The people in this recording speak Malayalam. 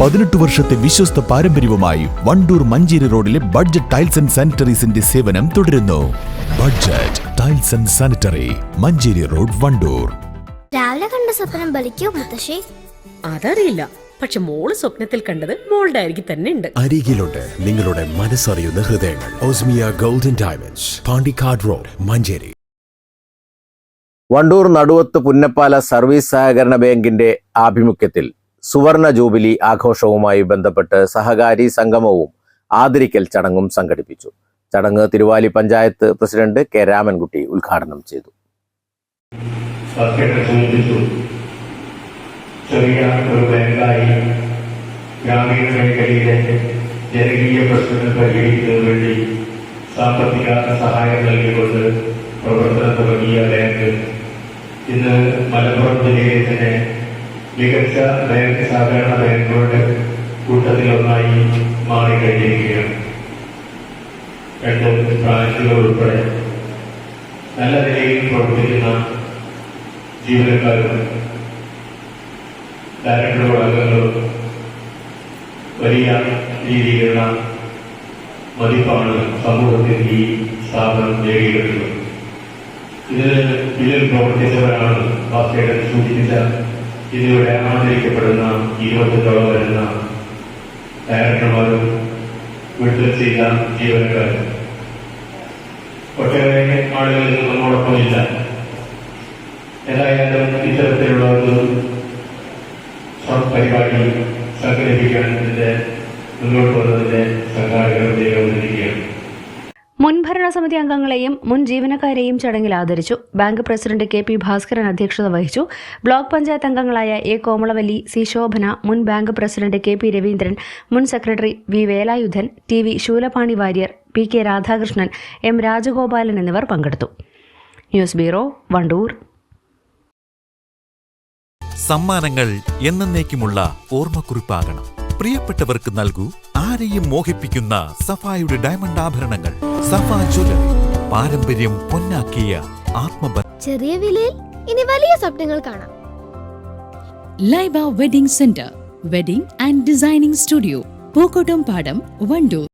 18 വർഷത്തെ വിശ്വസ്ത പാരമ്പര്യവുമായി വണ്ടൂർ മഞ്ചേരി റോഡിലെ ബഡ്ജറ്റ് ടൈൽസ് ആൻഡ് സാനിറ്ററീസിന്റെ സേവനം തുടരുന്നു. Budget tiles and sanitary, Manjeri road, Wandoor. രാവിലെ കണ്ട സ്വപ്നം ബലിക്കോ മുത്തശ്ശി? അതറിയില്ല, പക്ഷെ മോള് സ്വപ്നത്തിൽ കണ്ടത് മോളുടെ അരികിൽ തന്നെ ഉണ്ട്. അരികിലുണ്ട് നിങ്ങളുടെ മനസ്സറിയുന്ന ഹൃദയങ്ങൾ. Osmia golden diamonds, Pandikkad road, Manjeri. Wandoor Naduvath Punnappala service സഹകരണ ബാങ്കിന്റെ ആഭിമുഖ്യത്തിൽ സുവർണ ജൂബിലി ആഘോഷവുമായി ബന്ധപ്പെട്ട് സഹകാരി സംഗമവും ആദരിക്കൽ ചടങ്ങും സംഘടിപ്പിച്ചു. ചടങ്ങ് തിരുവാലി പഞ്ചായത്ത് പ്രസിഡന്റ് കെ രാമൻകുട്ടി ഉദ്ഘാടനം ചെയ്തു. ചെറിയ ഒരു ബാങ്കായി ഗ്രാമീണ മേഖലയിലെ ജനകീയ പ്രശ്നങ്ങൾ പരിഹരിക്കുന്നതിന് വേണ്ടി സാമ്പത്തിക സഹായം നൽകിക്കൊണ്ട് പ്രവർത്തനം തുടങ്ങിയ ബാങ്ക് ഇന്ന് മലപ്പുറം ജില്ലയിലെ തന്നെ മികച്ച ബാങ്ക് സഹകരണ ബാങ്കുകളുടെ കൂട്ടത്തിലൊന്നായി മാറിക്കഴിഞ്ഞിരിക്കുകയാണ്. 2 ബ്രാഞ്ചുകൾ ഉൾപ്പെടെ നല്ല നിലയിൽ പ്രവർത്തിക്കുന്ന ജീവനക്കാരും ഡയറക്ടറുകൾ അംഗങ്ങളും വലിയ രീതിയിലുള്ള മതിപ്പാണ് സമൂഹത്തിൽ ഈ സ്ഥാപനം നേടിയിട്ടുള്ളത്. ഇതിന് പിന്നിൽ പ്രവർത്തിച്ചവരാണ് വാർത്തയുടെ സൂചിപ്പിച്ച ഇതിലൂടെ ആദരിക്കപ്പെടുന്ന 20ഓളം വരുന്ന ഡയറക്ടർമാരും വീട്ടിൽ ചെയ്ത ജീവനക്കാരും. ഒട്ടേറെ ആളുകൾ നമ്മോടൊപ്പം ഇല്ല. ഏതായാലും ഇത്തരത്തിലുള്ള ഒരു പരിപാടി സംഘടിപ്പിക്കാൻ മുന്നോട്ട് വന്നതിന്റെ സംഘാടകർ വന്നിരിക്കുകയാണ്. മുൻ ഭരണസമിതി അംഗങ്ങളെയും മുൻ ജീവനക്കാരെയും ചടങ്ങിൽ ആദരിച്ചു. Bank president K P Bhaskaran അധ്യക്ഷത വഹിച്ചു. ബ്ലോക്ക് പഞ്ചായത്ത് അംഗങ്ങളായ എ കോമളവല്ലി, സി ശോഭന, മുൻ bank president K P Raveendran, മുൻ secretary V Velayudhan, T V Soolapani Warrier, P K Radhakrishnan, M Rajagopalan എന്നിവർ പങ്കെടുത്തു. News bureau, Wandoor. സമ്മാനങ്ങൾ എന്നേക്കുമുള്ള ഓർമ്മക്കുറിപ്പാകണം. പ്രിയപ്പെട്ടവർക്ക് നൽകൂ ആരെയും മോഹിപ്പിക്കുന്ന സഫായുടെ ഡയമണ്ട് ആഭരണങ്ങൾ. സഫ ജ്വല്ലറി, പാരമ്പര്യം പൊന്നാക്കിയ ആത്മബന്ധം. ചെറിയ വിലയിൽ ഇനി വലിയ സ്വപ്നങ്ങൾ കാണാം. Laiba wedding centre, wedding and designing studio, Pookottam പാടം, വണ്ടൂർ.